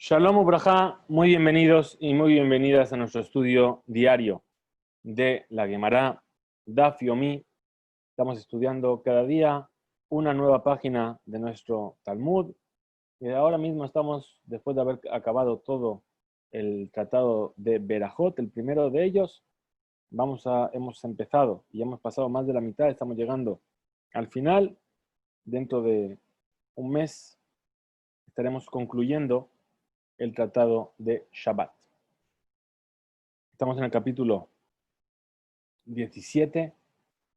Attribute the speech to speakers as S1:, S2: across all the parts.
S1: Shalom Ubrajá, muy bienvenidos y muy bienvenidas a nuestro estudio diario de la Gemara Daf Yomi. Estamos estudiando cada día una nueva página de nuestro Talmud. Y ahora mismo estamos, después de haber acabado todo el tratado de Berajot, el primero de ellos, hemos empezado y hemos pasado más de la mitad, estamos llegando al final. Dentro de un mes estaremos concluyendo el tratado de Shabbat. Estamos en el capítulo 17,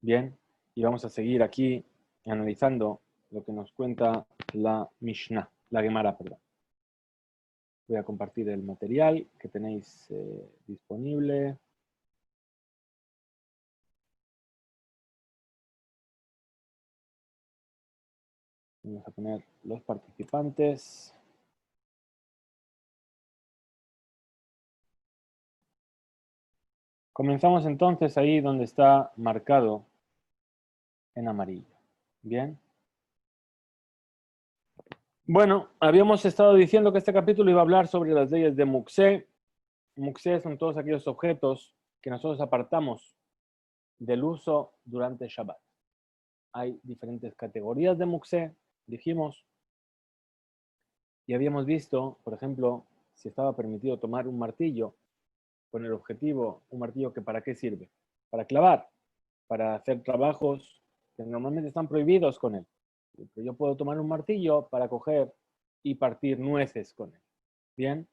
S1: bien, y vamos a seguir aquí analizando lo que nos cuenta la Mishnah, la Gemara, perdón. Voy a compartir el material que tenéis disponible. Vamos a poner los participantes. Comenzamos entonces ahí donde está marcado en amarillo. Bien. Bueno, habíamos estado diciendo que este capítulo iba a hablar sobre las leyes de Muksé. Muksé son todos aquellos objetos que nosotros apartamos del uso durante Shabbat. Hay diferentes categorías de Muksé, dijimos, y habíamos visto, por ejemplo, si estaba permitido tomar un martillo con el objetivo, un martillo que ¿para qué sirve? Para clavar, para hacer trabajos que normalmente están prohibidos con él. Pero yo puedo tomar un martillo para coger y partir nueces con él. Bien,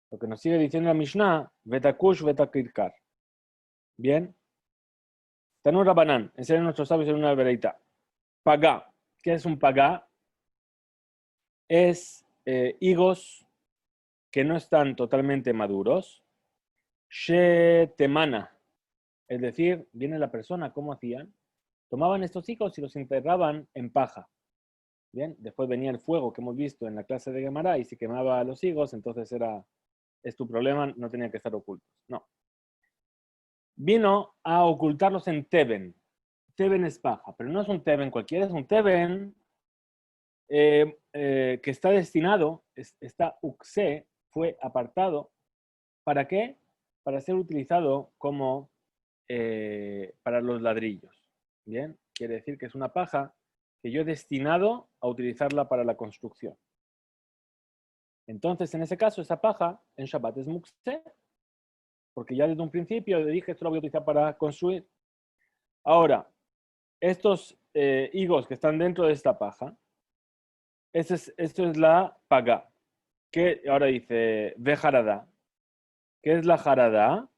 S1: lo que nos sigue diciendo la Mishnah, Betakush Betakirkar. Bien, Tanur Rabanán, enseñan nuestros sabios en una vereita. Pagá. ¿Qué es un pagá? Es higos que no están totalmente maduros. Shetemana. Es decir, viene la persona, ¿cómo hacían? Tomaban estos higos y los enterraban en paja. Bien, después venía el fuego que hemos visto en la clase de Gemara y si quemaba los higos, entonces es tu problema, no tenían que estar ocultos. No. Vino a ocultarlos en Teben. Teben es paja, pero no es un Teben cualquiera, es un Teben que está destinado, está uxé, fue apartado, ¿para qué? Para ser utilizado como para los ladrillos. Bien, quiere decir que es una paja que yo he destinado a utilizarla para la construcción. Entonces, en ese caso, esa paja en Shabbat es muxé, porque ya desde un principio le dije esto lo voy a utilizar para construir. Ahora, estos higos que están dentro de esta paja, esto es la paga. Que ahora dice ve jarada. ¿Qué es la jarada?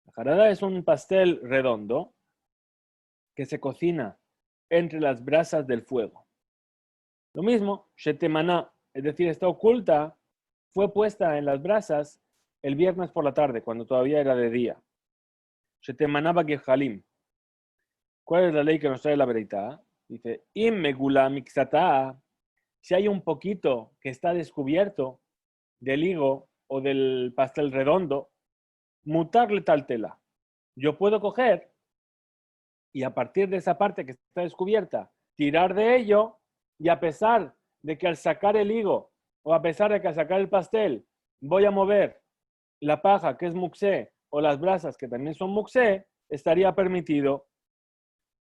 S1: La jarada es un pastel redondo que se cocina entre las brasas del fuego. Lo mismo, shetemana, es decir, está oculta, fue puesta en las brasas el viernes por la tarde, cuando todavía era de día. Shetemana bagehalim. ¿Cuál es la ley que nos trae la verita? Dice, immegula mixata. Si hay un poquito que está descubierto del higo o del pastel redondo, mutarle tal tela. Yo puedo coger y a partir de esa parte que está descubierta, tirar de ello y a pesar de que al sacar el higo o a pesar de que al sacar el pastel voy a mover la paja que es muxé o las brasas que también son muxé, estaría permitido.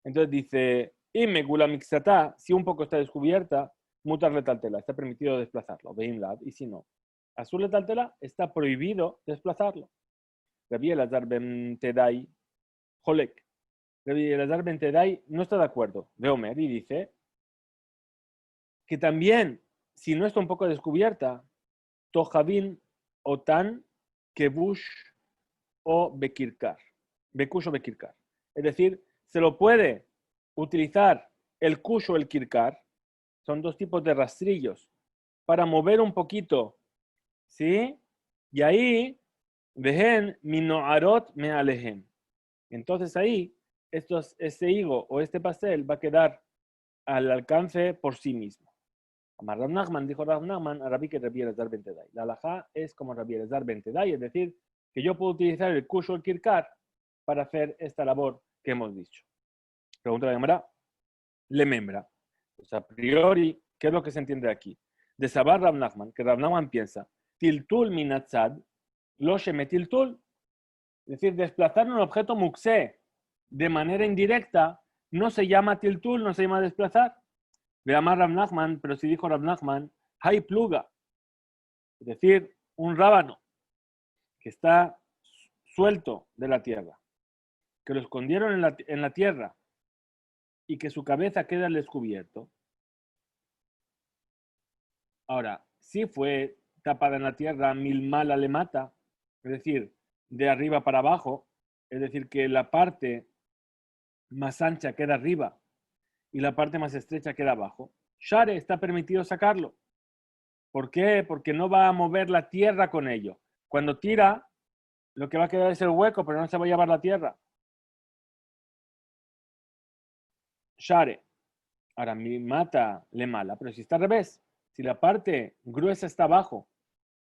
S1: Entonces dice, y me gula mixata, si un poco está descubierta, mutarle tal tela, está permitido desplazarlo, y si no, azul tal tela, está prohibido desplazarlo. Rabbi Elazar ben Tedai, Jolek. Rabbi Elazar ben Tedai no está de acuerdo. De Omer y dice que también, si no está un poco descubierta, Tojabin o Tan, Kebush o Bekirkar. Bekush o Bekirkar. Es decir, se lo puede utilizar el kush o el kirkar, son dos tipos de rastrillos, para mover un poquito, ¿sí? Y ahí, vehen minoarot me alejen. Entonces ahí, este higo o este pastel va a quedar al alcance por sí mismo. Amar Rav Nachman, dijo Rav Nachman, a Rabbi que Rabbi Elazar ben Tedai. La halajá es como Rabbi Elazar ben Tedai, es decir, que yo puedo utilizar el kush o el kirkar para hacer esta labor que hemos dicho. Pregunta la Gemara, le membra. Pues a priori, ¿qué es lo que se entiende aquí? De Sabar Rav Nachman, que Rav Nachman piensa tiltul minatzad, lo shemetiltul. Es decir, desplazar un objeto muksé de manera indirecta no se llama tiltul, no se llama desplazar. Ve a Rav Nachman, pero si dijo Rav Nachman, hay pluga. Es decir, un rábano que está suelto de la tierra, que lo escondieron en la tierra y que su cabeza queda al descubierto. Ahora, si fue tapada en la tierra, milmala le mata, es decir, de arriba para abajo, es decir, que la parte más ancha queda arriba y la parte más estrecha queda abajo. Share está permitido sacarlo. ¿Por qué? Porque no va a mover la tierra con ello. Cuando tira, lo que va a quedar es el hueco, pero no se va a llevar la tierra. Share. Ahora, mi mata le mala, pero si está al revés, si la parte gruesa está abajo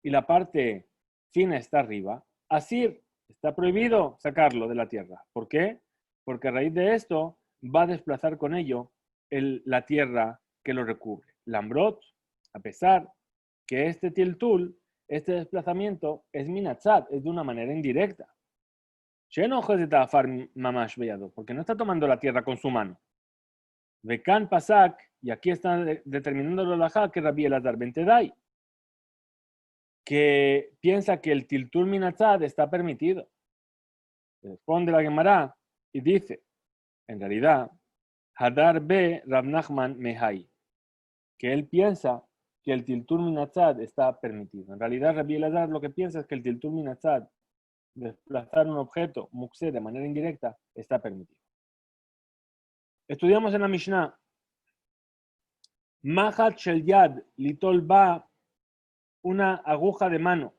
S1: y la parte fina está arriba, así está prohibido sacarlo de la tierra. ¿Por qué? Porque a raíz de esto va a desplazar con ello la tierra que lo recubre. Lambrot, a pesar que este tiltul, este desplazamiento es minatzad, es de una manera indirecta. Porque no está tomando la tierra con su mano. Vekan Pasak, y aquí está determinando el halajá que Rabbi Elazar ben Tedai, que piensa que el tiltul minatzad está permitido. Responde la Gemara y dice, en realidad, Hadar be Rav Nachman mehai, que él piensa que el tiltul minatzad está permitido. En realidad, Rabbi Elazar lo que piensa es que el tiltul minatzad, desplazar un objeto muksé de manera indirecta, está permitido. Estudiamos en la Mishnah, Mahat shel yad litol ba, una aguja de mano,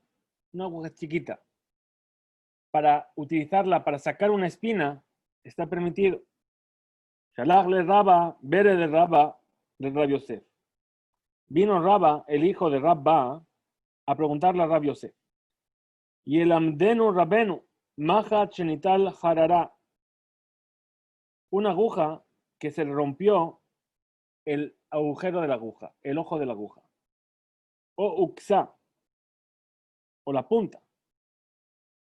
S1: una aguja chiquita, para utilizarla para sacar una espina, está permitido. Shalach le Raba, bere de Raba, de Rab Yosef. Vino Raba, el hijo de Rabba, a preguntarle a Rab Yosef. Y el amdenu rabenu, maja chenital harara, una aguja que se le rompió el agujero de la aguja, el ojo de la aguja. O uksa, o la punta.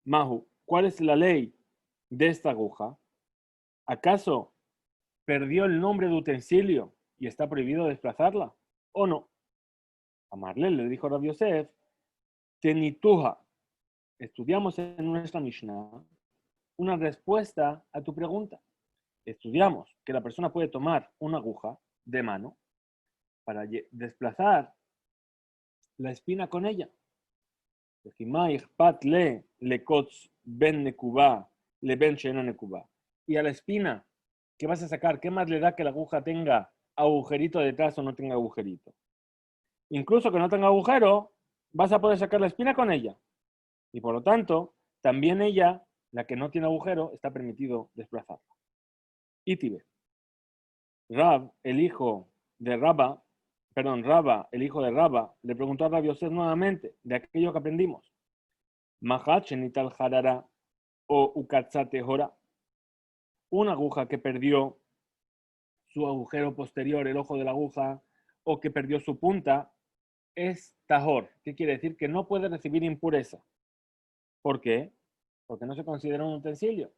S1: Mahu, ¿cuál es la ley de esta aguja? ¿Acaso perdió el nombre de utensilio y está prohibido desplazarla? ¿O no? Amarle le dijo Rabbi Yosef, tenituja. Estudiamos en nuestra Mishnah una respuesta a tu pregunta. Estudiamos que la persona puede tomar una aguja de mano para desplazar la espina con ella. Y a la espina que vas a sacar, ¿qué más le da que la aguja tenga agujerito detrás o no tenga agujerito? Incluso que no tenga agujero, vas a poder sacar la espina con ella. Y por lo tanto, también ella, la que no tiene agujero, está permitido desplazarla. Itibe. Rab, el hijo de Rabba, el hijo de Rabba, le preguntó a Rabbi Yosef nuevamente de aquello que aprendimos. Mahat shenital harara o ukatzate hora. Una aguja que perdió su agujero posterior, el ojo de la aguja, o que perdió su punta, es tahor. ¿Qué quiere decir? Que no puede recibir impureza. ¿Por qué? Porque no se considera un utensilio.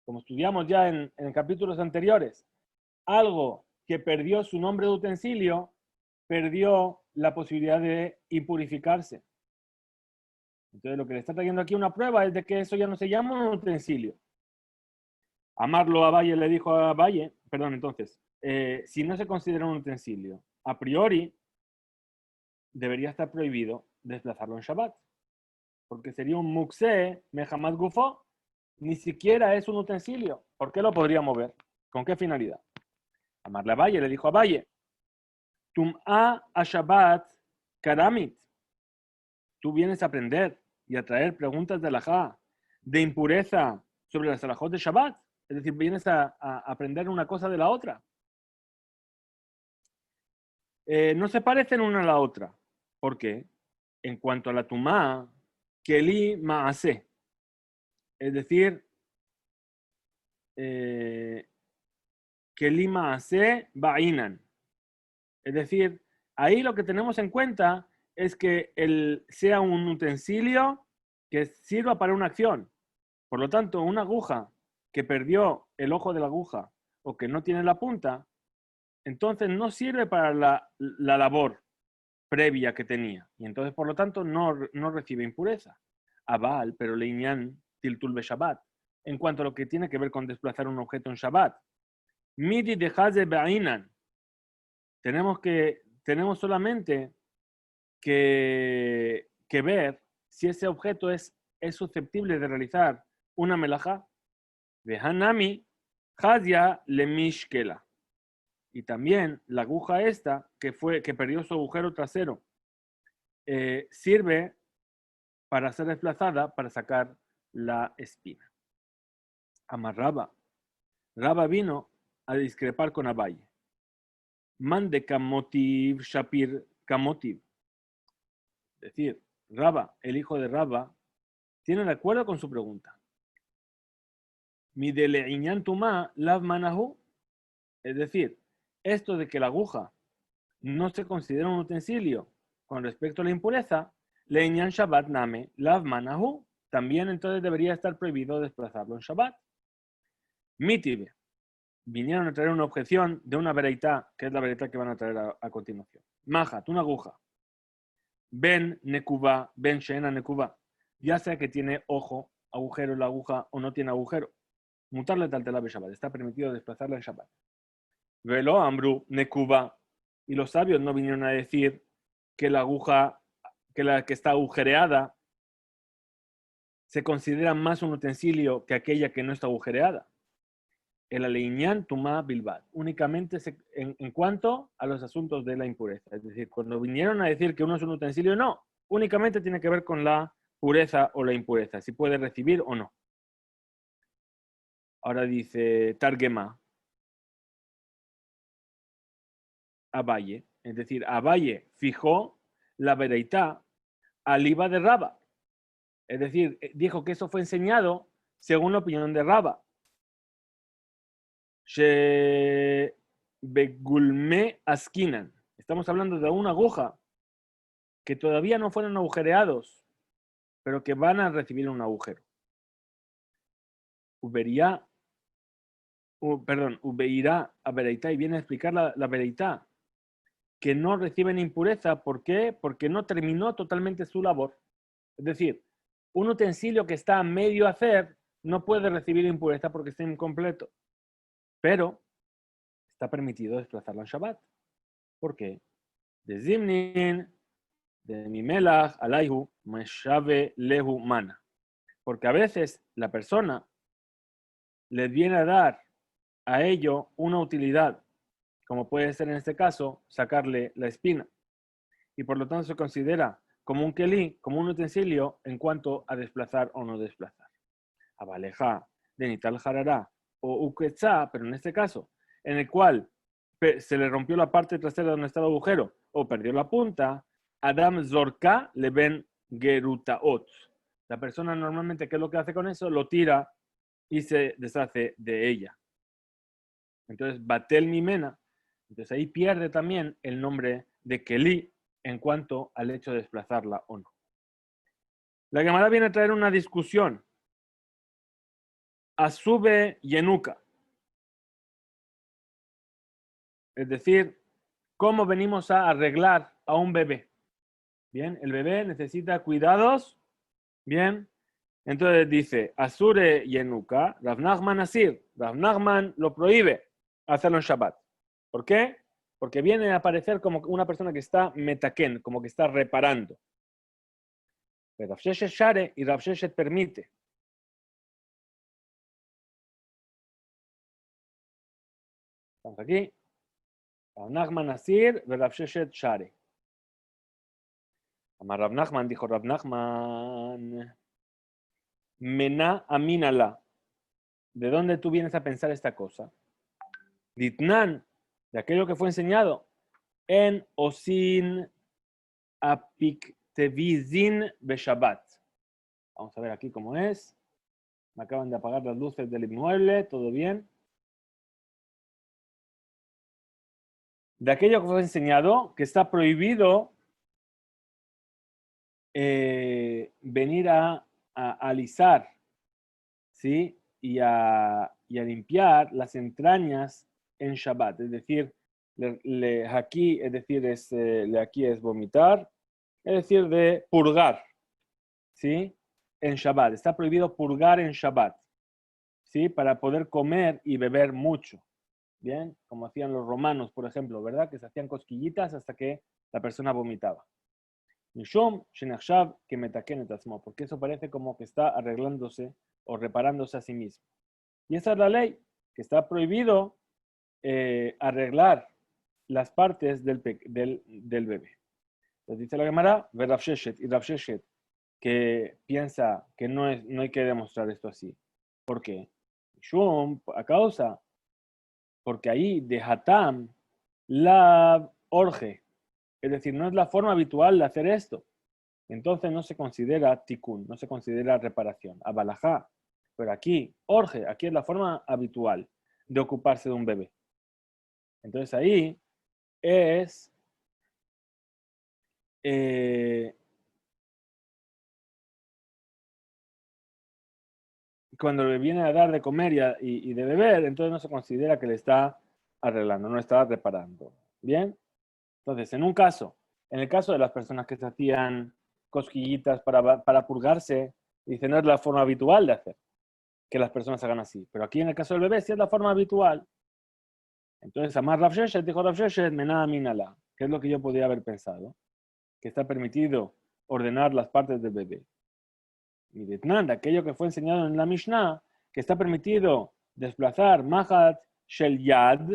S1: Como estudiamos ya en capítulos anteriores, algo que perdió su nombre de utensilio, perdió la posibilidad de impurificarse. Entonces lo que le está trayendo aquí una prueba es de que eso ya no se llama un utensilio. Amarlo a Valle le dijo a Valle, perdón, entonces, si no se considera un utensilio, a priori debería estar prohibido desplazarlo en Shabbat, porque sería un muksé mehamad gufo, ni siquiera es un utensilio. ¿Por qué lo podría mover? ¿Con qué finalidad? Amarle a Valle le dijo a Valle, Tum'a a Shabbat karamit, tú vienes a aprender y a traer preguntas de alajá, de impureza sobre las alajot de Shabbat. Es decir, vienes a aprender una cosa de la otra. No se parecen una a la otra. ¿Por qué? En cuanto a la tumá, keli ma'ase. Es decir, keli ma'ase ba'inan. Es decir, ahí lo que tenemos en cuenta es que sea un utensilio que sirva para una acción. Por lo tanto, una aguja que perdió el ojo de la aguja o que no tiene la punta, entonces no sirve para la labor previa que tenía. Y entonces, por lo tanto, no recibe impureza. Abal, pero leñan tiltul be Shabbat. En cuanto a lo que tiene que ver con desplazar un objeto en Shabbat. Midi de Haze Beainan. Tenemos solamente que ver si ese objeto es susceptible de realizar una melajá. De Hanami, Hazia le Mishkela. Y también la aguja esta, que perdió su agujero trasero, sirve para ser desplazada para sacar la espina. Amarraba. Raba vino a discrepar con Abaye. Mande Kamotiv Shapir Kamotiv. Es decir, Raba, el hijo de Raba, tiene de acuerdo con su pregunta. Mi deleñan tuma lav manahu. Es decir, esto de que la aguja no se considera un utensilio con respecto a la impureza, leñan Shabbat name lav manahu. También entonces debería estar prohibido desplazarlo en Shabbat. Mitibe. Vinieron a traer una objeción de una vereitá, que es la vereitá que van a traer a continuación. Majat, una aguja. Ben nekuba, ben shena nekuba. Ya sea que tiene ojo, agujero en la aguja o no tiene agujero. Mutarle taltela be Shabbat. Está permitido desplazarla en Shabbat. Velo ambru nekuba. Y los sabios no vinieron a decir que la aguja, que la que está agujereada, se considera más un utensilio que aquella que no está agujereada. El aleñán tuma bilbad, únicamente en cuanto a los asuntos de la impureza. Es decir, cuando vinieron a decir que uno es un utensilio, no, únicamente tiene que ver con la pureza o la impureza, si puede recibir o no. Ahora dice Targema, Abaye, es decir, Abaye fijó la vereitá al IVA de Raba. Es decir, dijo que eso fue enseñado según la opinión de Raba. Begulme askinan. Estamos hablando de una aguja que todavía no fueron agujereados, pero que van a recibir un agujero. Ubeirá a Bereitá, y viene a explicar la Bereitá, que no reciben impureza. ¿Por qué? Porque no terminó totalmente su labor. Es decir, un utensilio que está a medio hacer no puede recibir impureza porque está incompleto. Pero está permitido desplazarlo en Shabbat. ¿Por qué? De Zimnin, de Mimelach, Alaihu, Meshave, Lehu, Mana. Porque a veces la persona les viene a dar a ello una utilidad, como puede ser en este caso sacarle la espina, y por lo tanto se considera como un kelí, como un utensilio en cuanto a desplazar o no desplazar. Abaleja, de Nital Jarará o Uquetzá, pero en este caso, en el cual se le rompió la parte trasera donde está el agujero o perdió la punta, Adam Zorka le ven Gerutaot. La persona normalmente, ¿qué es lo que hace con eso? Lo tira y se deshace de ella. Entonces, Batel Mimena. Entonces ahí pierde también el nombre de Kelí en cuanto al hecho de desplazarla o no. La Gemara viene a traer una discusión. Asube Yenuka. Es decir, cómo venimos a arreglar a un bebé. Bien, el bebé necesita cuidados. Bien, entonces dice, Asure Yenuka, Rav Nachman Asir. Rav Nachman lo prohíbe hacerlo en Shabbat. ¿Por qué? Porque viene a aparecer como una persona que está metaken, como que está reparando. Pero Rav Sheshet Share y Rav Sheshet permite. Estamos aquí. Rav Nachman Asir, Rav Sheshet Share. Amar Rav Nachman, dijo Rav Nachman, Mená Aminala. ¿De dónde tú vienes a pensar esta cosa? Ditnan, de aquello que fue enseñado en Osin Apiktevizin Beshabbat. Vamos a ver aquí cómo es. Me acaban de apagar las luces del inmueble, todo bien. De aquello que fue enseñado, que está prohibido venir a alisar, ¿sí? Y a limpiar las entrañas en Shabbat. Es decir, aquí, es decir, aquí es vomitar, es decir, de purgar, ¿sí? En Shabbat. Está prohibido purgar en Shabbat, ¿sí? Para poder comer y beber mucho. Bien, como hacían los romanos, por ejemplo, ¿verdad? Que se hacían cosquillitas hasta que la persona vomitaba. Mishom shenachshav que metaken et atzmo, porque eso parece como que está arreglándose o reparándose a sí mismo. Y esa es la ley, que está prohibido arreglar las partes del bebé. Entonces dice la Gemara, ve Rav Sheshet, y Rav Sheshet, que piensa que no hay que demostrar esto así. ¿Por qué? Mishum, a causa, porque ahí de Hatam la orge, es decir, no es la forma habitual de hacer esto. Entonces no se considera tikkun, no se considera reparación. Abalajá, pero aquí, orge, aquí es la forma habitual de ocuparse de un bebé. Entonces ahí es cuando le viene a dar de comer y de beber, entonces no se considera que le está arreglando, no está reparando. ¿Bien? Entonces, en el caso de las personas que se hacían cosquillitas para purgarse, dice, no es la forma habitual de hacer que las personas hagan así. Pero aquí en el caso del bebé sí es la forma habitual. Entonces, Amar Rav Sheshet dijo Rav Sheshet, Mená Minala, que es lo que yo podía haber pensado, que está permitido ordenar las partes del bebé. Y de aquello que fue enseñado en la Mishnah, que está permitido desplazar Mahat Shel Yad,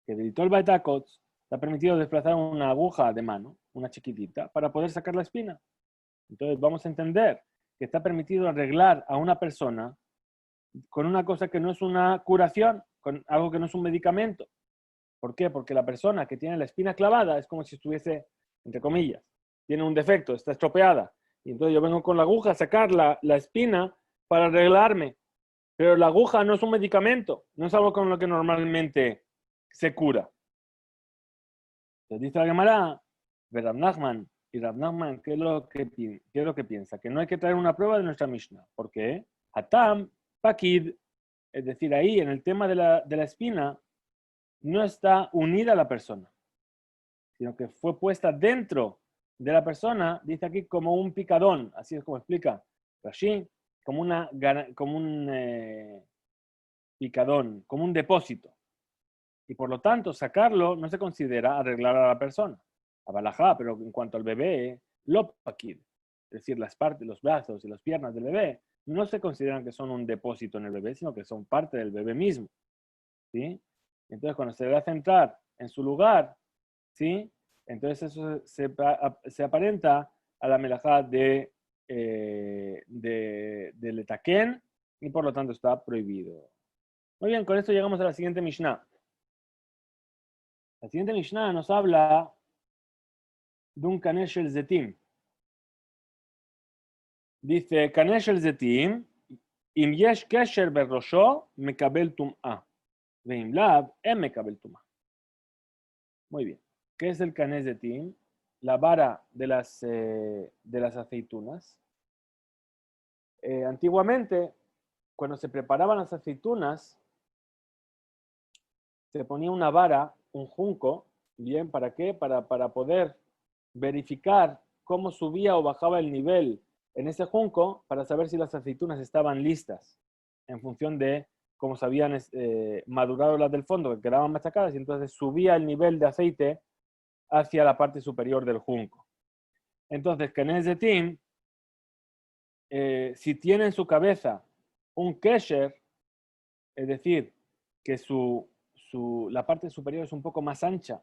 S1: que editó el Baitakot, está permitido desplazar una aguja de mano, una chiquitita, para poder sacar la espina. Entonces vamos a entender que está permitido arreglar a una persona con una cosa que no es una curación, con algo que no es un medicamento. ¿Por qué? Porque la persona que tiene la espina clavada es como si estuviese, entre comillas, tiene un defecto, está estropeada. Y entonces yo vengo con la aguja a sacar la espina para arreglarme. Pero la aguja no es un medicamento, no es algo con lo que normalmente se cura. Entonces dice la Gemara, Rav Nachman, y Rav Nachman, ¿qué es lo que piensa? Que no hay que traer una prueba de nuestra Mishnah. ¿Por qué? Hatam, Pakid, es decir, ahí en el tema de la espina, no está unida a la persona, sino que fue puesta dentro de la persona, dice aquí, como un picadón, así es como explica Rashi, como un picadón, como un depósito. Y por lo tanto, sacarlo no se considera arreglar a la persona. A Balajá, pero en cuanto al bebé, Lopakid, es decir, las partes, los brazos y las piernas del bebé, no se consideran que son un depósito en el bebé, sino que son parte del bebé mismo. ¿Sí? Entonces, cuando se le hace entrar en su lugar, ¿sí? Entonces eso se aparenta a la melajá del etaquén y por lo tanto está prohibido. Muy bien, con esto llegamos a la siguiente Mishnah. La siguiente Mishnah nos habla de un Kanesh el Zetim. Dice, Kanesh el Zetim, Im yesh kesher berrosho, mekabel tum'a. Veim lav, mekabel tum'a. Muy bien. ¿Qué es el Kanesh Zetim? La vara de las aceitunas. Antiguamente, cuando se preparaban las aceitunas, se ponía una vara, un junco, ¿bien? ¿Para qué? Para poder verificar cómo subía o bajaba el nivel en ese junco, para saber si las aceitunas estaban listas, en función de cómo se habían madurado las del fondo, que quedaban machacadas, y entonces subía el nivel de aceite hacia la parte superior del junco. Entonces, Kenez de Tim, si tiene en su cabeza un kesher, es decir, que la parte superior es un poco más ancha,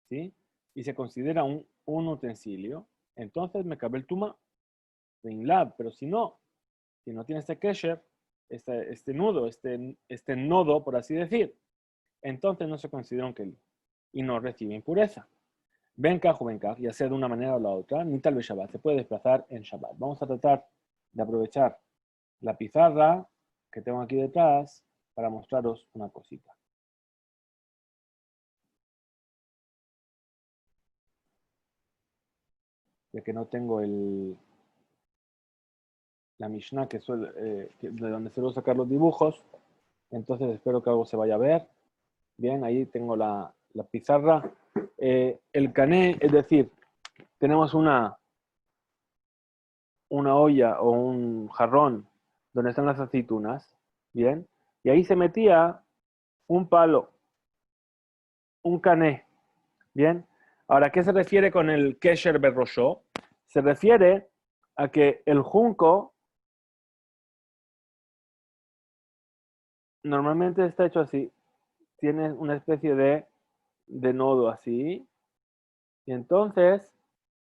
S1: ¿sí? Y se considera un utensilio, entonces me cabe el tuma de inlab, pero si no tiene este kesher, este nudo, este nodo, por así decir, entonces no se considera un keli y no recibe impureza. Benkaj o benkaj, ya sea de una manera o la otra, ni tal vez Shabbat, se puede desplazar en Shabbat. Vamos a tratar de aprovechar la pizarra que tengo aquí detrás para mostraros una cosita. ya que no tengo la Mishnah de donde suelo sacar los dibujos. Entonces espero que algo se vaya a ver. Bien, ahí tengo la pizarra. El cané, es decir, tenemos una olla o un jarrón donde están las aceitunas. Bien, y ahí se metía un palo, un cané. Bien, ahora, ¿qué se refiere con el kesher berroshó? Se refiere a que el junco normalmente está hecho así. Tiene una especie de nodo así. Y entonces,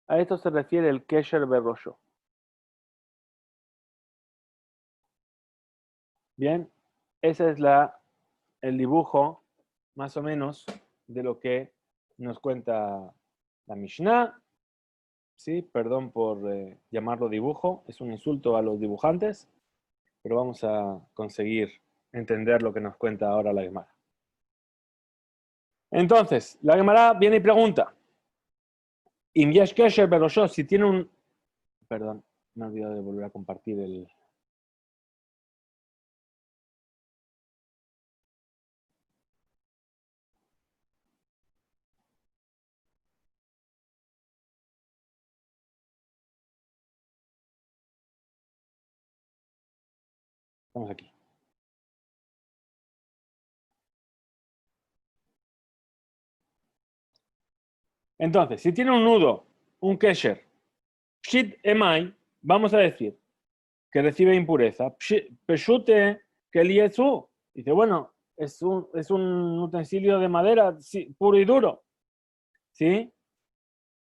S1: a esto se refiere el kesher berroshó. Bien, ese es el dibujo, más o menos, de lo que nos cuenta la Mishnah. Sí, perdón por llamarlo dibujo, es un insulto a los dibujantes, pero vamos a conseguir entender lo que nos cuenta ahora la Gemara. Entonces, la Gemara viene y pregunta, Im yesh kesher berosho, si tiene un... Perdón, me he olvidado de volver a compartir el... Estamos aquí. Entonces, si tiene un nudo, un kesher, pshit emai, vamos a decir que recibe impureza. Peshute keliezu. Dice, bueno, es un utensilio de madera sí, puro y duro. ¿Sí?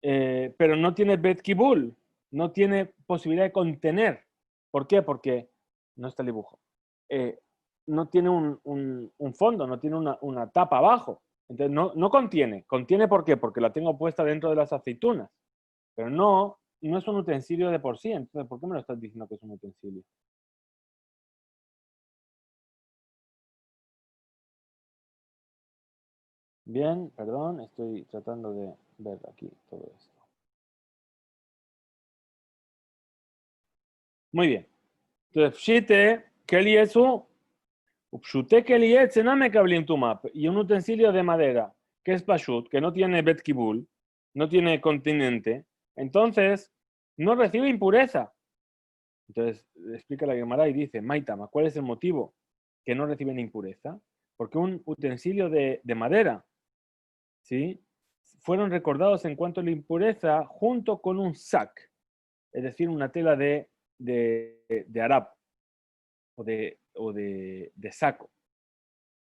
S1: Pero no tiene bet kibul, no tiene posibilidad de contener. ¿Por qué? Porque no está el dibujo. No tiene un fondo, no tiene una tapa abajo. Entonces no contiene. ¿Contiene por qué? Porque la tengo puesta dentro de las aceitunas. Pero no es un utensilio de por sí. Entonces, ¿por qué me lo estás diciendo que es un utensilio? Bien, perdón, estoy tratando de ver aquí todo esto. Muy bien. Entonces, pshite, keliesu, upshute keliet, sename kablim tumap. Y un utensilio de madera, que es pashut, que no tiene bet kibul, no tiene continente, entonces no recibe impureza. Entonces, explica la Gemara y dice, Maitama, ¿cuál es el motivo que no reciben impureza? Porque un utensilio de madera, ¿sí? Fueron recordados en cuanto a la impureza junto con un sac, es decir, una tela de harap o de saco.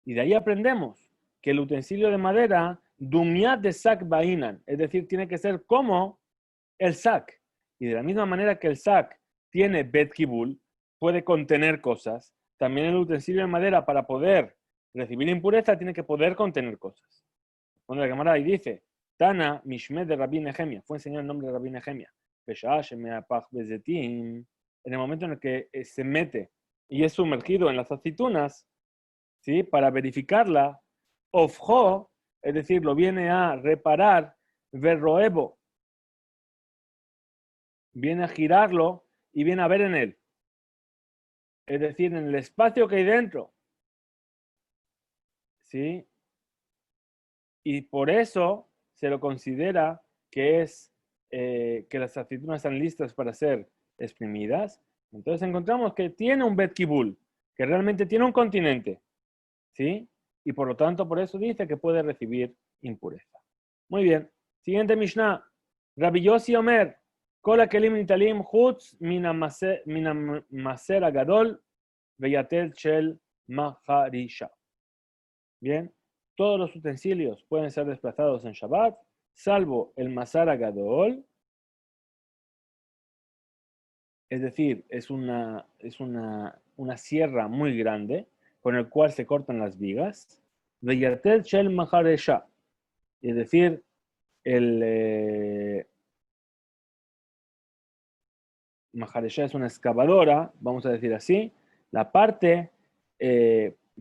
S1: Y de ahí aprendemos que el utensilio de madera, dumiat de sac bainan, es decir, tiene que ser como el sac. Y de la misma manera que el sac tiene bet kibul, puede contener cosas, también el utensilio de madera para poder recibir impureza tiene que poder contener cosas. Cuando la camarada y dice, Tana Mishmed de Rabbi Nehemia, fue enseñado el nombre de Rabbi Nehemia, en el momento en el que se mete y es sumergido en las aceitunas, ¿sí? Para verificarla, ofjo, es decir, lo viene a reparar, verroebo, viene a girarlo y viene a ver en él. Es decir, en el espacio que hay dentro. ¿Sí? Y por eso se lo considera que que las aceitunas están listas para ser exprimidas. Entonces encontramos que tiene un bet kibul, que realmente tiene un continente. ¿Sí? Y por lo tanto, por eso dice que puede recibir impureza. Muy bien. Siguiente Mishnah. Rabbi Yossi Omer, Kol kelim nitalim chutz min maser agadol veyatel shel maharisha. Bien. Todos los utensilios pueden ser desplazados en Shabbat, salvo el masar agadol, es decir, es una sierra muy grande con el cual se cortan las vigas, veyatel shel maharisha. Es decir, el maharesha es una excavadora, vamos a decir así, la parte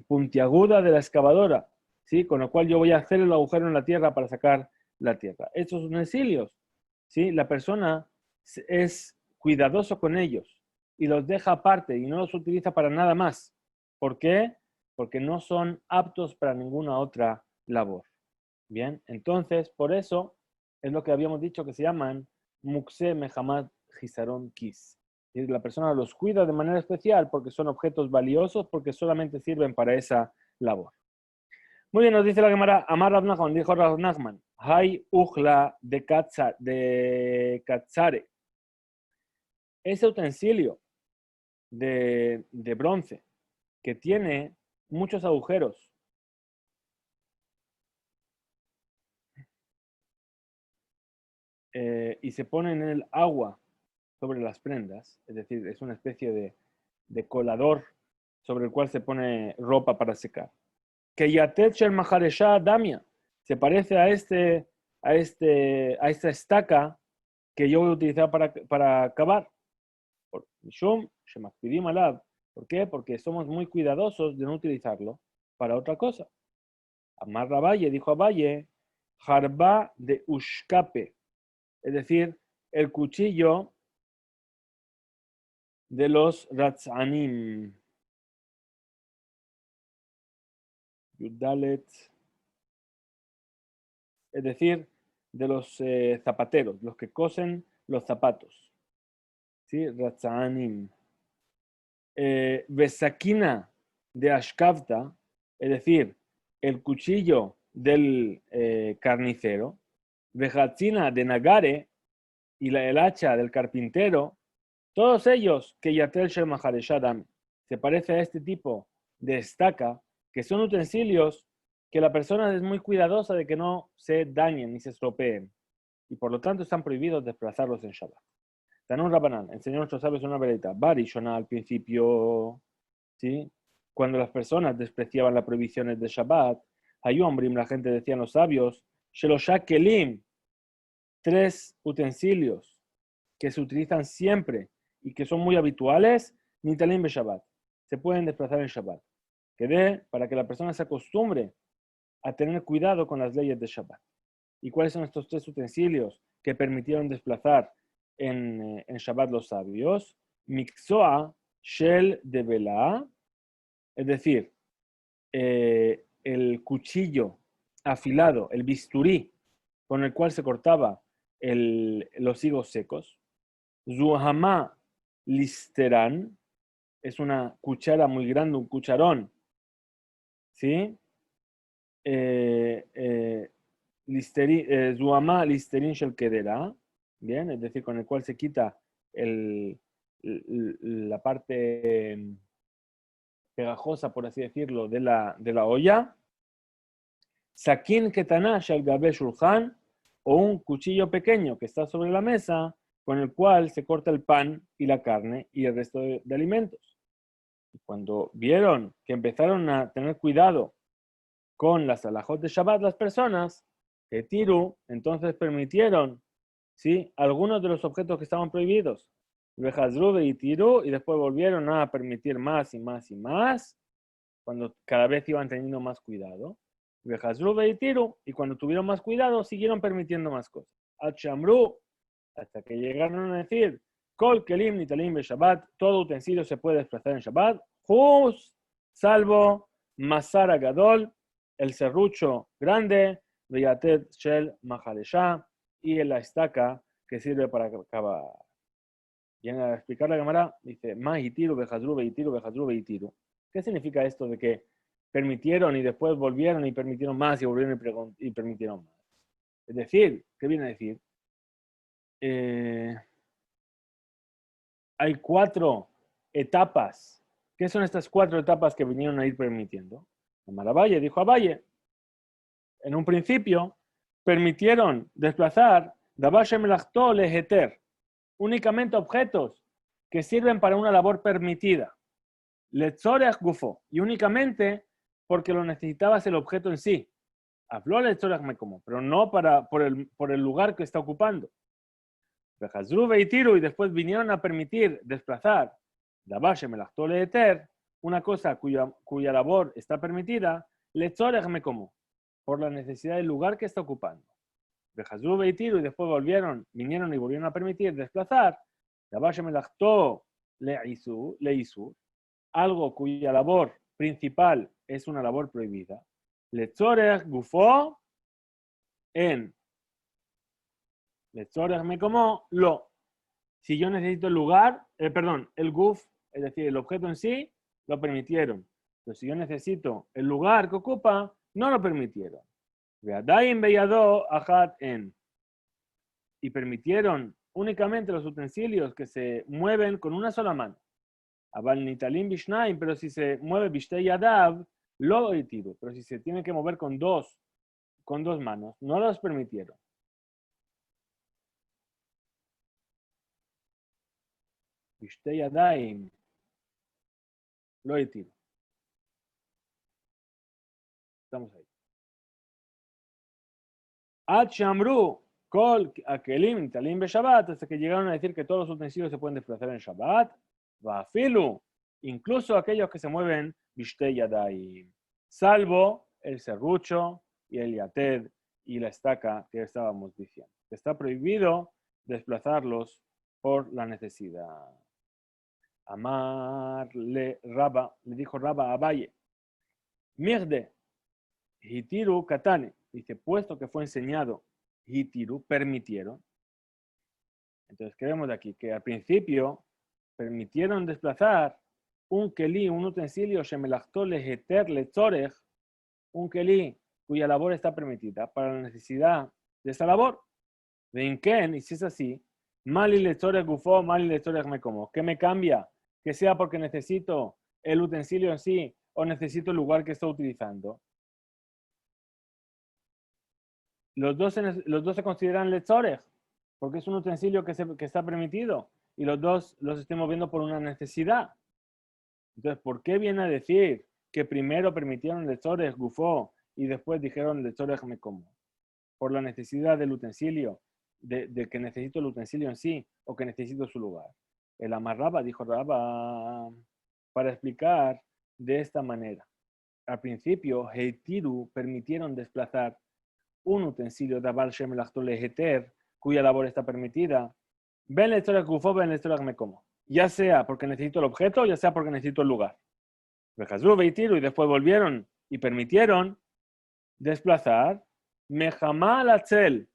S1: puntiaguda de la excavadora, ¿sí? Con lo cual yo voy a hacer el agujero en la tierra para sacar la tierra. Estos utensilios, ¿sí? La persona es cuidadoso con ellos y los deja aparte y no los utiliza para nada más. ¿Por qué? Porque no son aptos para ninguna otra labor. Bien, entonces, por eso es lo que habíamos dicho que se llaman Mukse Mehamad Hisaron Kis. Y la persona los cuida de manera especial porque son objetos valiosos, porque solamente sirven para esa labor. Muy bien, nos dice la Gemara, Amar Rav Nachman, dijo Rav Nachman, Hay Ujla de Katsare. Ese utensilio de bronce que tiene muchos agujeros y se pone en el agua sobre las prendas, es decir, es una especie de colador sobre el cual se pone ropa para secar. Que Yatet el Maharesha Damia se parece a esta estaca que yo voy a utilizar para cavar. Mishum, Shemakpidim Alab. ¿Por qué? Porque somos muy cuidadosos de no utilizarlo para otra cosa. Amar Valle dijo a Valle, Harba de Ushkape, es decir, el cuchillo de los Ratzanim. Yudalet, es decir, de los zapateros, los que cosen los zapatos. ¿Sí? Ratzanim. Besakina de Ashkavta, es decir, el cuchillo del carnicero. Vejatzina de Nagare y el hacha del carpintero. Todos ellos que Yatel Shel Mahareshadam se parece a este tipo de estaca, que son utensilios que la persona es muy cuidadosa de que no se dañen ni se estropeen, y por lo tanto están prohibidos desplazarlos en Shabbat. Tanun Rabbanan, enseñó a nuestros sabios una verita. Barishona al principio, ¿sí? Cuando las personas despreciaban las prohibiciones de Shabbat, Hayomrim, la gente decía los sabios, Shelosha Kelim, 3 utensilios que se utilizan siempre y que son muy habituales, Nitalim be Shabbat. Se pueden desplazar en Shabbat. Para que la persona se acostumbre a tener cuidado con las leyes de Shabbat. ¿Y cuáles son estos 3 utensilios que permitieron desplazar en Shabbat los sabios? Mixoa, Shel de Bela, es decir, el cuchillo afilado, el bisturí con el cual se cortaba los higos secos. Zuhama listerán, es una cuchara muy grande, un cucharón, ¿sí? Zuhama listerín shel kedera, bien, es decir, con el cual se quita la parte pegajosa, por así decirlo, de la olla. Sakin ketaná shel gabe shulchan, o un cuchillo pequeño que está sobre la mesa, con el cual se corta el pan y la carne y el resto de alimentos. Y cuando vieron que empezaron a tener cuidado con las alajot de Shabbat las personas, que Tiru, entonces permitieron, ¿sí?, algunos de los objetos que estaban prohibidos. Vejazrube y Tiru, y después volvieron a permitir más y más y más, cuando cada vez iban teniendo más cuidado. Vejazrube y Tiru, y cuando tuvieron más cuidado, siguieron permitiendo más cosas. Achamru, hasta que llegaron a decir, Kol Kelim Nitalim be Shabbat, todo utensilio se puede desplazar en Shabbat, Jus, salvo Masara Gadol, el serrucho grande, Veyatet Shel Maharesha, y la estaca que sirve para cavar. Viene a explicar la Gemara, dice, Ma hitiru bejazru beitiru bejazru beitiru. ¿Qué significa esto de que permitieron y después volvieron y permitieron más y volvieron y permitieron más? Es decir, ¿qué viene a decir? Hay 4 etapas. ¿Qué son estas 4 etapas que vinieron a ir permitiendo? Amaravalle dijo a Valle, en un principio permitieron desplazar Dabashem Lachto Leheter, únicamente objetos que sirven para una labor permitida. Letzorech Gufo, y únicamente porque lo necesitabas el objeto en sí. Habló Letzorech Mekomo, pero no por el lugar que está ocupando. Vejazrube y Tiru, y después vinieron a permitir desplazar Dabashem Lachto Leheter, una cosa cuya labor está permitida, Letzorech Mekomo, por la necesidad del lugar que está ocupando. Vejazú y Tiro, y después vinieron y volvieron a permitir desplazar. La Valle Melachto le hizo algo cuya labor principal es una labor prohibida. Letzorech gufó en Letzorech me como lo. Si yo necesito el lugar, el guf, es decir, el objeto en sí, lo permitieron. Pero si yo necesito el lugar que ocupa, no lo permitieron. Veadaim beyado ajat en. Y permitieron únicamente los utensilios que se mueven con una sola mano. Abal nitalim bishnaim, pero si se mueve bishtei yadav, lo retiro. Pero si se tiene que mover con dos manos, no los permitieron. Bishtei yadaim, lo retiro. Estamos ahí. Ad shamru kol akelim nitalim beshabbat, hasta que llegaron a decir que todos los utensilios se pueden desplazar en Shabbat. Vafilu, incluso aquellos que se mueven bishtei yadaim, salvo el serrucho y el yated y la estaca que estábamos diciendo. Está prohibido desplazarlos por la necesidad. Amar le dijo Raba a Abaye, Mirde, Hitiru Katane, dice, puesto que fue enseñado Hitiru, permitieron. Entonces, ¿qué vemos de aquí? Que al principio permitieron desplazar un keli, un utensilio, shemelachto leheter letzorech, un keli cuya labor está permitida para la necesidad de esa labor. ¿Ven qué? Y si es así, mali letzorech gufo, mali letzorech me como. ¿Qué me cambia? Que sea porque necesito el utensilio en sí o necesito el lugar que estoy utilizando. Los dos se consideran letzorech, porque es un utensilio que está permitido y los dos los estoy moviendo por una necesidad. Entonces, ¿por qué viene a decir que primero permitieron letzorech gufo y después dijeron letzorech me como? Por la necesidad del utensilio, de que necesito el utensilio en sí o que necesito su lugar. El amarraba, dijo Raba, para explicar de esta manera. Al principio, Heitiru permitieron desplazar un utensilio de Abal Shem Melachto Leheter, cuya labor está permitida. Ven la historia Gufo, ven la historia me como. Ya sea porque necesito el objeto, ya sea porque necesito el lugar. Vejazú, Heitiru, y después volvieron y permitieron desplazar Mehamal Atzel.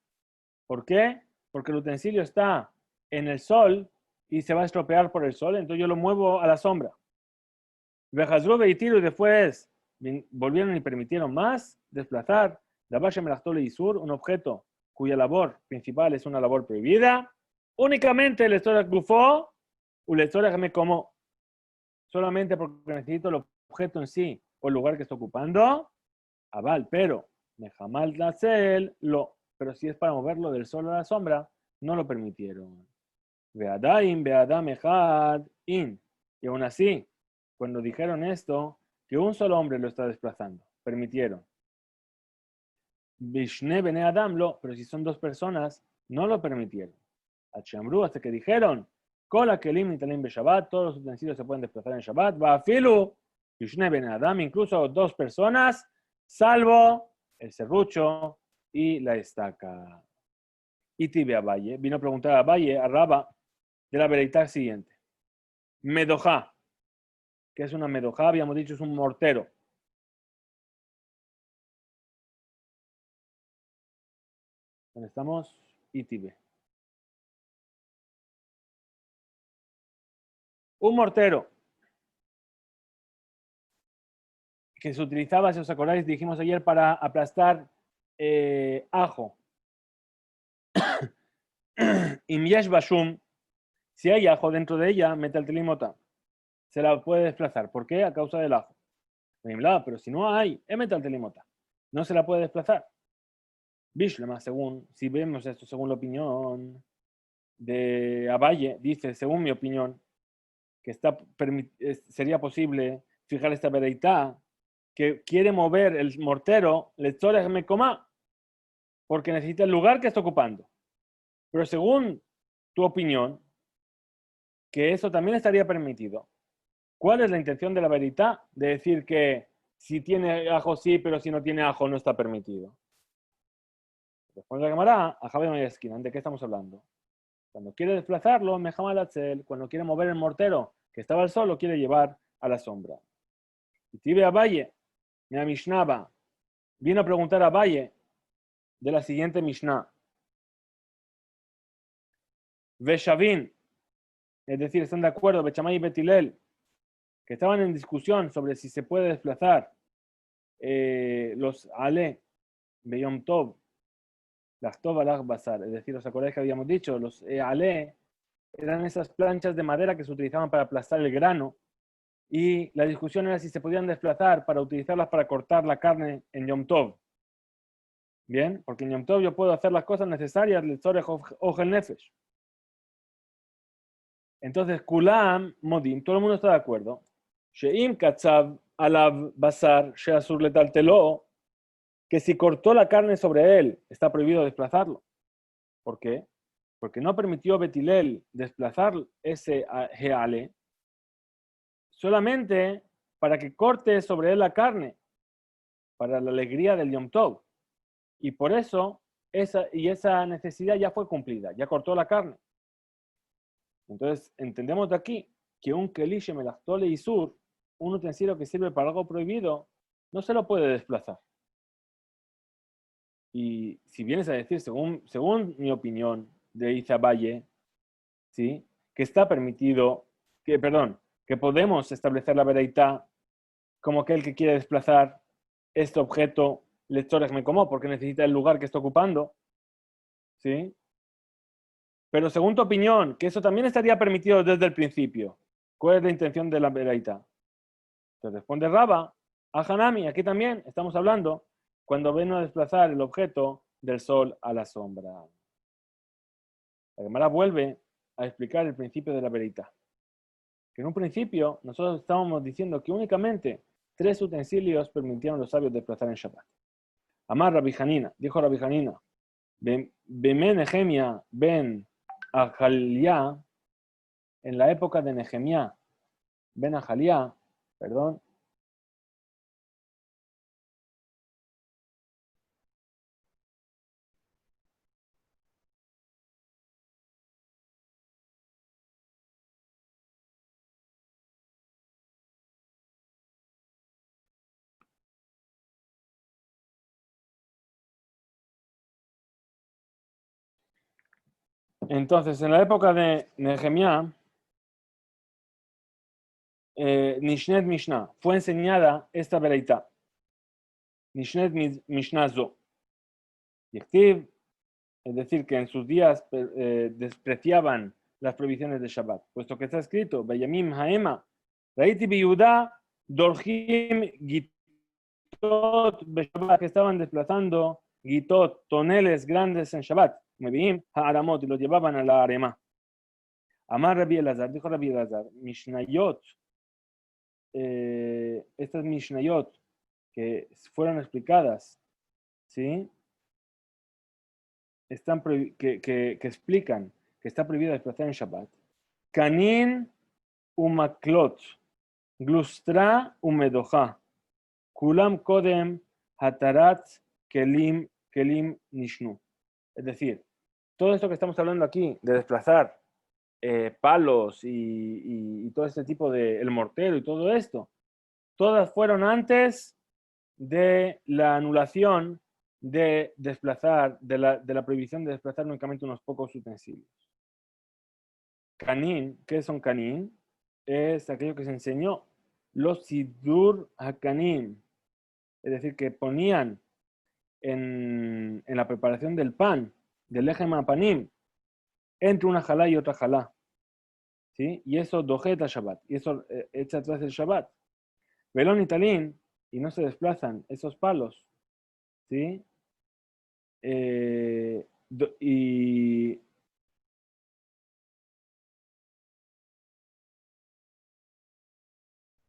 S1: ¿Por qué? Porque el utensilio está en el sol y se va a estropear por el sol, entonces yo lo muevo a la sombra. Vejazú, Heitiru, y después volvieron y permitieron más desplazar un objeto cuya labor principal es una labor prohibida, únicamente el Letzorech Gufo o Letzorech me como, solamente porque necesito el objeto en sí o el lugar que estoy ocupando, aval, pero Mehamal Nazel, pero si es para moverlo del sol a la sombra, no lo permitieron. Veadaim, Beadam Echad, In. Y aún así, cuando dijeron esto, que un solo hombre lo está desplazando, permitieron. Bishne Bene Adam lo, pero si son dos personas, no lo permitieron. Hachamru, hasta que dijeron, Kola Kelim Nitalim Be Shabbat, todos los utensilios se pueden desplazar en Shabbat, Bafilu, Bishne Bene Adam, incluso dos personas, salvo el serrucho y la estaca. Y Tibe Abaye, vino a preguntar a Abaye, a Raba, de la veredicta siguiente. Medojá, que es una medojá, habíamos dicho, es un mortero. ¿Dónde estamos? Itibe. Un mortero que se utilizaba, si os acordáis, dijimos ayer, para aplastar ajo. Imyesh bashum, si hay ajo dentro de ella, metal telimota. Se la puede desplazar. ¿Por qué? A causa del ajo. Pero si no hay, es metal telimota. No se la puede desplazar. Bishlema, si vemos esto según la opinión de Abaye, dice, según mi opinión, que sería posible fijar esta vereitá, que quiere mover el mortero, Letzorech me coma, porque necesita el lugar que está ocupando. Pero según tu opinión, que eso también estaría permitido, ¿cuál es la intención de la vereitá? De decir que si tiene ajo sí, pero si no tiene ajo no está permitido. Responde la Gemara, a Javier Mayeskin, ¿de qué estamos hablando? Cuando quiere desplazarlo, Mejama Latzel, cuando quiere mover el mortero que estaba al sol, lo quiere llevar a la sombra. Y Tibe Abaye, mi Mishnaba, vino a preguntar a Abaye de la siguiente Mishnah. Veshavin, es decir, están de acuerdo, Bechamay y Betilel, que estaban en discusión sobre si se puede desplazar los Ale, Beyom Tov, las Tov Alach Basar, es decir, ¿os acordáis que habíamos dicho? Los Ale eran esas planchas de madera que se utilizaban para aplastar el grano, y la discusión era si se podían desplazar para utilizarlas para cortar la carne en Yom Tov. Bien, porque en Yom Tov yo puedo hacer las cosas necesarias, Letzorech Ojel Nefesh. Entonces, Kulam Modim, todo el mundo está de acuerdo. Sheim Katzav Alav Basar Sheasur Letaltelo, que si cortó la carne sobre él, está prohibido desplazarlo. ¿Por qué? Porque no permitió Betilel desplazar ese Geale solamente para que corte sobre él la carne, para la alegría del Yom Tov. Y por eso, esa necesidad ya fue cumplida, ya cortó la carne. Entonces, entendemos de aquí que un Kelishe Melachtole Isur, un utensilio que sirve para algo prohibido, no se lo puede desplazar. Y si vienes a decir, según mi opinión de Izabaye, ¿sí? Que está permitido, que podemos establecer la vereitá como aquel que quiere desplazar este objeto, lectores me como, porque necesita el lugar que está ocupando, ¿sí? Pero según tu opinión, que eso también estaría permitido desde el principio, ¿cuál es la intención de la vereitá? Te responde Raba, a Hanami, aquí también estamos hablando cuando ven a desplazar el objeto del sol a la sombra. La Gemara vuelve a explicar el principio de la vereitá. Que en un principio nosotros estábamos diciendo que únicamente 3 utensilios permitieron a los sabios desplazar en Shabbat. Amar Rabbi Hanina, dijo Rabbi Hanina, Bemé Nehemia ben Ajalía, en la época de Nehemia ben Ajalía, perdón, entonces en la época de Nehemia, Nishnet Mishnah, fue enseñada esta vereitá. Nishnet Mishnah Zo. Yektiv, es decir, que en sus días despreciaban las prohibiciones de Shabbat, puesto que está escrito, Bayamim Haema, Raiti Biyudá, Dorjim Gitot Beshabbat, que estaban desplazando Gitot, toneles grandes en Shabbat, Mebiim Haaramot, y los llevaban a la arema. Amar Rabbi Elazar, dijo Rabbi Elazar, Mishnayot, estas Mishnayot que fueron explicadas, ¿sí? Que explican que está prohibido desplazar en Shabbat. Kanin umaklot, glustra umedoja, kulam kodem hatarat kelim nishnu. Es decir, todo esto que estamos hablando aquí de desplazar palos y todo este tipo de el mortero y todo esto, todas fueron antes de la anulación de desplazar, de la prohibición de desplazar únicamente unos pocos utensilios. Canín, ¿qué son canín? Es aquello que se enseñó, los sidur hakanim, es decir, que ponían en la preparación del pan, del ejem panim, entre una jalá y otra jalá. ¿Sí? Y eso dojeta Shabbat, y eso echa atrás el Shabbat. Velón y talín, y no se desplazan esos palos, ¿sí? Y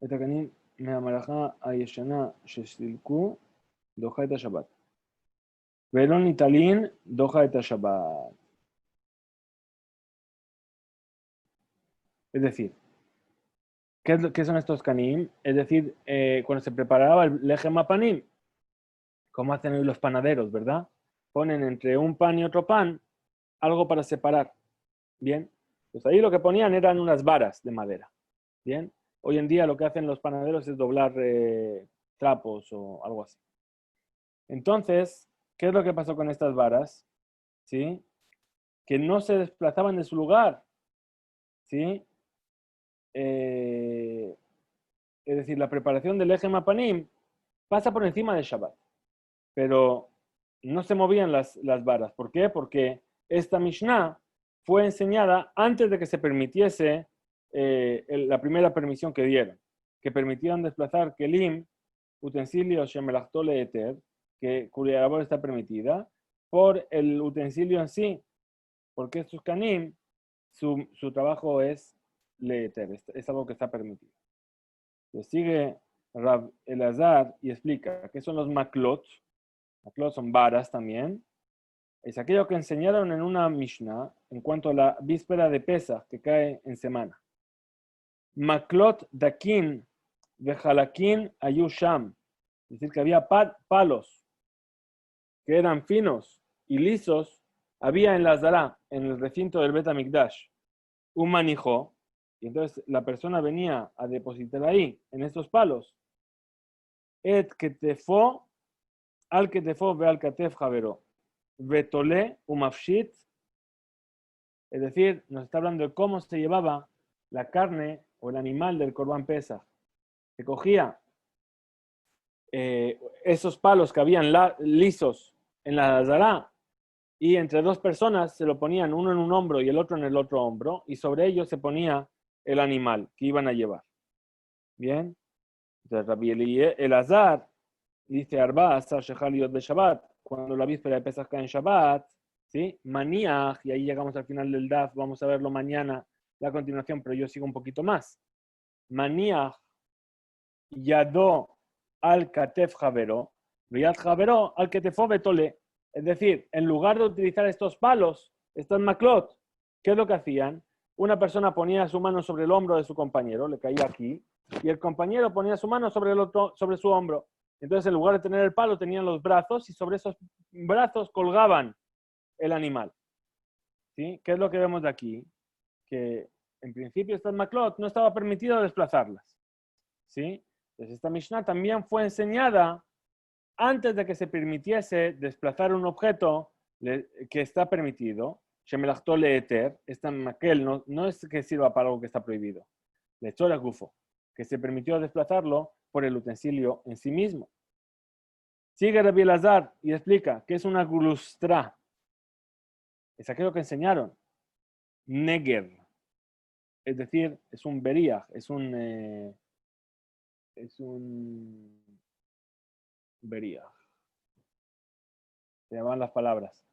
S1: התקנים מהמלאכה הישנה שסילקו דוחה את השבת. ולא ניטלין דוחה את השבת. Es decir, ¿qué son estos canim? Es decir, cuando se preparaba el lejem panim, como hacen hoy los panaderos, ¿verdad? ponen entre un pan y otro pan algo para separar. Bien, pues ahí lo que ponían eran unas varas de madera. Bien, hoy en día lo que hacen los panaderos es doblar trapos o algo así. Entonces, ¿qué es lo que pasó con estas varas? ¿Sí? Que no se desplazaban de su lugar. ¿Sí? Es decir, la preparación del eje mapanim pasa por encima del Shabbat, pero no se movían las varas. ¿Por qué? Porque esta Mishnah fue enseñada antes de que se permitiese la primera permisión que dieron, que permitieron desplazar kelim, utensilios shemelachtole eter, cuya labor está permitida, por el utensilio en sí, porque estos kanim, su trabajo es leeter, es algo que está permitido. Entonces sigue Rav Elazar y explica qué son los maklot. Maklot son varas también. Es aquello que enseñaron en una Mishnah en cuanto a la víspera de Pesach que cae en semana. Maklot dakin vejalakin ayusham. Es decir, que había palos que eran finos y lisos. Había en la Zara, en el recinto del Bet HaMikdash, un manijo. Y entonces la persona venía a depositar ahí, en estos palos, et ketefo, al ketefo ve al katef javero, vetole umafshit, es decir, nos está hablando de cómo se llevaba la carne o el animal del Corban Pesach. Se cogía esos palos que habían lisos en la Zara y entre dos personas se lo ponían uno en un hombro y el otro en el otro hombro y sobre ellos se ponía el animal que iban a llevar. Bien. Entonces, Rabbi Elazar dice Arba, Asar Shechaliot de Shabbat, cuando la víspera de Pesach cae en Shabbat, ¿sí? Maniach, y ahí llegamos al final del DAF, vamos a verlo mañana, la continuación, pero yo sigo un poquito más. Maniach, Yado al Katef Javero, Yad Javero al Ketefo Betole. Es decir, en lugar de utilizar estos palos, estas maklot, ¿qué es lo que hacían? Una persona ponía su mano sobre el hombro de su compañero, le caía aquí, y el compañero ponía su mano sobre el otro, sobre su hombro. Entonces, en lugar de tener el palo, tenían los brazos y sobre esos brazos colgaban el animal. ¿Sí? ¿Qué es lo que vemos de aquí? Que en principio estas maklot no estaba permitido desplazarlas. ¿Sí? Entonces, esta Mishnah también fue enseñada antes de que se permitiese desplazar un objeto que está permitido. Shemelachto leeter, esta makel no es que sirva para algo que está prohibido. Lechora gufo, que se permitió desplazarlo por el utensilio en sí mismo. Sigue Rabbi Elazar y explica que es una glustra. Es aquello que enseñaron. Neger. Es decir, es un beriach, es un beriach. Se llaman las palabras.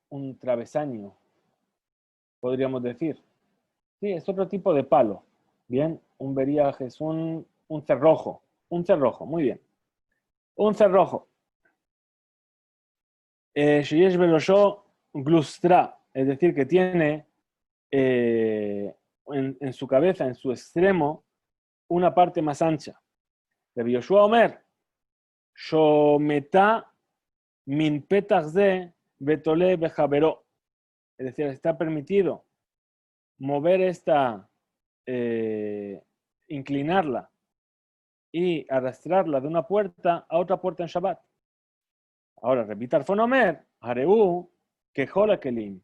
S1: Un travesaño, podríamos decir. Sí, es otro tipo de palo. Bien, un beriach es un cerrojo. Un cerrojo, muy bien. Un cerrojo. Sheyesh Belosho Glustra, es decir, que tiene en su cabeza, en su extremo, una parte más ancha. Rabbi Yoshua Omer, Shometa min petach ze betole bejabero. Es decir, está permitido mover esta, inclinarla y arrastrarla de una puerta a otra puerta en Shabbat. Ahora, repita el fonomer, Hareu, Kejola Kelim,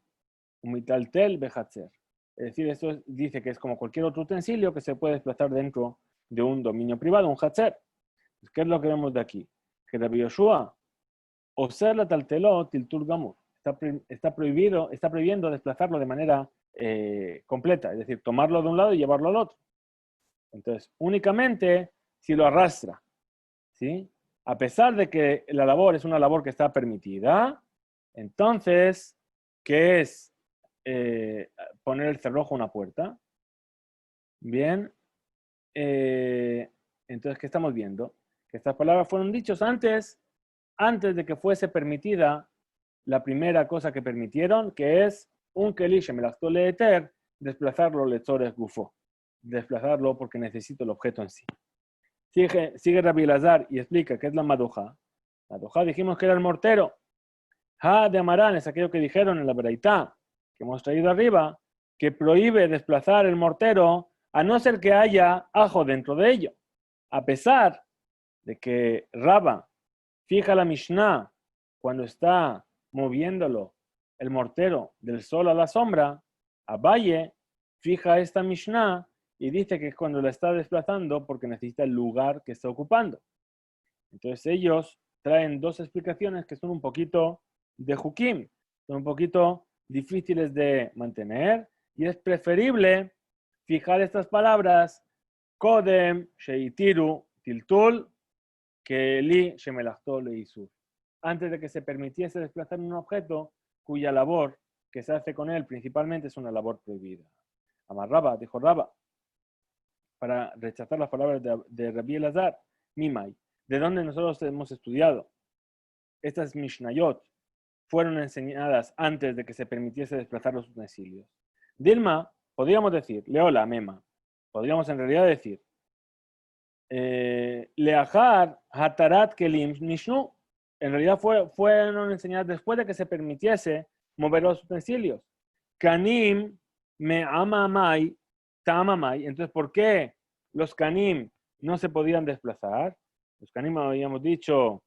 S1: Umitaltel Bejatzer. Es decir, esto dice que es como cualquier otro utensilio que se puede desplazar dentro de un dominio privado, un Hatzer. ¿Qué es lo que vemos de aquí? Que Rabbi Yoshua, Oser la Talteló Tiltur Gamur, está prohibiendo desplazarlo de manera completa, es decir, tomarlo de un lado y llevarlo al otro. Entonces, únicamente si lo arrastra, ¿sí? A pesar de que la labor es una labor que está permitida, entonces, ¿qué es poner el cerrojo a una puerta? Bien. Entonces, ¿qué estamos viendo? Que estas palabras fueron dichas antes de que fuese permitida la primera cosa que permitieron, que es un kelish melachto leeter, desplazarlo lechores gufo, desplazarlo porque necesito el objeto en sí. Sigue Rabbi Elazar y explica qué es la maduja. La Dojá dijimos que era el mortero. Ha de Amarán es aquello que dijeron en la Beraitá, que hemos traído arriba, que prohíbe desplazar el mortero a no ser que haya ajo dentro de ello. A pesar de que Raba fija la Mishnah cuando está moviéndolo el mortero del sol a la sombra, Abaye fija esta Mishnah y dice que es cuando la está desplazando porque necesita el lugar que está ocupando. Entonces ellos traen dos explicaciones que son un poquito de Hukim, son un poquito difíciles de mantener y es preferible fijar estas palabras Kodem, Sheitiru, Tiltul, que Li, Shemelachto, Leisur. Antes de que se permitiese desplazar un objeto cuya labor que se hace con él principalmente es una labor prohibida. Amar Rabba, dijo Rabba, para rechazar las palabras de Rabbi Elazar, Mimai, de donde nosotros hemos estudiado. Estas Mishnayot fueron enseñadas antes de que se permitiese desplazar los utensilios. Dilma, podríamos decir, Leola, Mema, podríamos en realidad decir, Leajar, Hatarat, Kelim, Nishnu, en realidad fueron enseñadas después de que se permitiese mover los utensilios. Kanim, Me Amamai, Tamamai. Entonces, ¿por qué los Kanim no se podían desplazar? Los Kanim habíamos dicho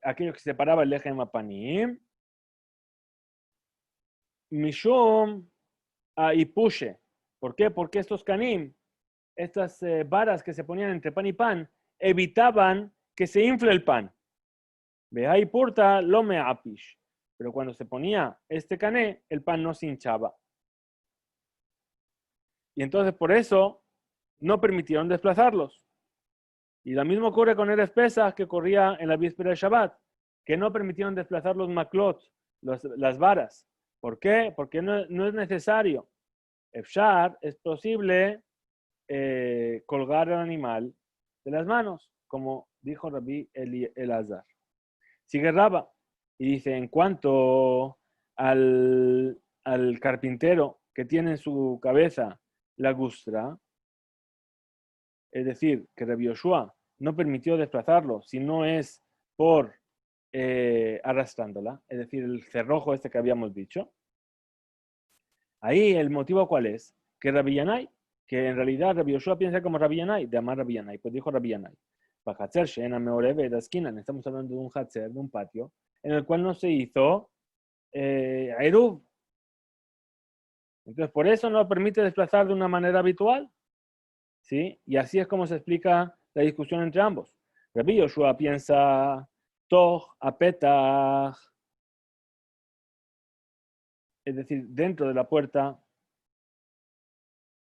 S1: aquello que separaba el eje de Mapanim. Mishum y Pushe. ¿Por qué? Porque estos Kanim, estas varas que se ponían entre pan y pan, evitaban que se infle el pan. Veai purta lo me apish. Pero cuando se ponía este cané, el pan no se hinchaba. Y entonces por eso no permitieron desplazarlos. Y lo mismo ocurre con Eres Pesach que corría en la víspera de Shabbat, que no permitieron desplazar los maklot, las varas. ¿Por qué? Porque no es necesario. Efshar es posible colgar al animal de las manos, como dijo Rabbi Elazar. Sigue Raba y dice, en cuanto al carpintero que tiene en su cabeza la gustra, es decir, que Rabbi Yoshua no permitió desplazarlo si no es por arrastrándola, es decir, el cerrojo este que habíamos dicho. Ahí el motivo cuál es, que Rabbi Yanai, que en realidad Rabbi Yoshua piensa como Rabbi Yanai, de amar Rabbi Yanai, pues dijo Rabbi Yanai, Hatzer Sheena Meoreve de esquina, estamos hablando de un Hatzer, de un patio, en el cual no se hizo Eruv. Entonces, por eso no permite desplazar de una manera habitual, ¿sí? Y así es como se explica la discusión entre ambos. Rabbi Yoshua piensa Toch Apetach, es decir, dentro de la puerta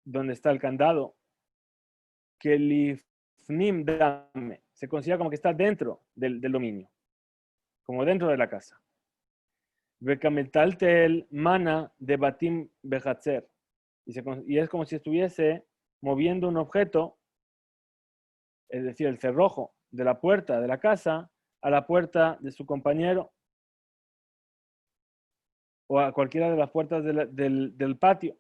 S1: donde está el candado, que Lifnim Dame se considera como que está dentro del dominio, como dentro de la casa. Vekametaltel mana de Batim Behatzer. Y es como si estuviese moviendo un objeto, es decir, el cerrojo de la puerta de la casa a la puerta de su compañero o a cualquiera de las puertas del patio.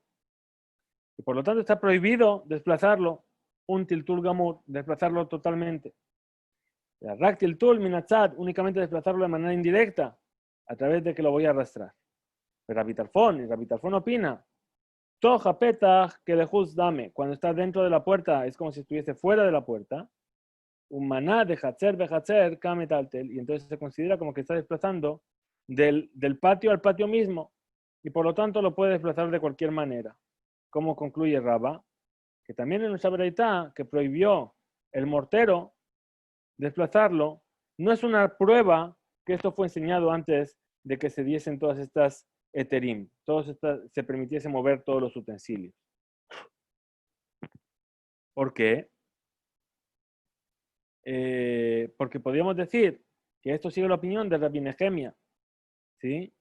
S1: Y por lo tanto está prohibido desplazarlo, un tiltul gamur, desplazarlo totalmente. La rak tiltul minatzad, únicamente desplazarlo de manera indirecta, a través de que lo voy a arrastrar. Pero Rabbi Tarfón opina, Toja petach que lejus dame, cuando está dentro de la puerta es como si estuviese fuera de la puerta, un maná de hatzer behatzer kametaltel, y entonces se considera como que está desplazando del patio al patio mismo, y por lo tanto lo puede desplazar de cualquier manera. Como concluye Rabba, que también en nuestra Braitá, que prohibió el mortero desplazarlo, no es una prueba que esto fue enseñado antes de que se diesen todas estas eterim, se permitiese mover todos los utensilios. ¿Por qué? Porque podríamos decir que esto sigue la opinión de Rabbi Nehemia, ¿sí?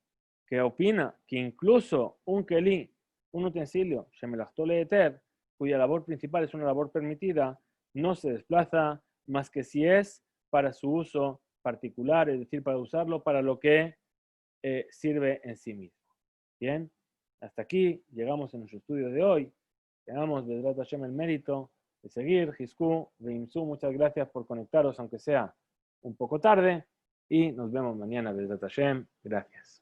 S1: Que opina que incluso un keli, un utensilio, Shemelachtole Eter, cuya labor principal es una labor permitida, no se desplaza más que si es para su uso particular, es decir, para usarlo para lo que sirve en sí mismo. Bien, hasta aquí llegamos en nuestro estudio de hoy. Tenemos Bedrat Hashem el mérito de seguir. Jisku, Veimsu, muchas gracias por conectaros, aunque sea un poco tarde y nos vemos mañana, Besat Hashem. Gracias.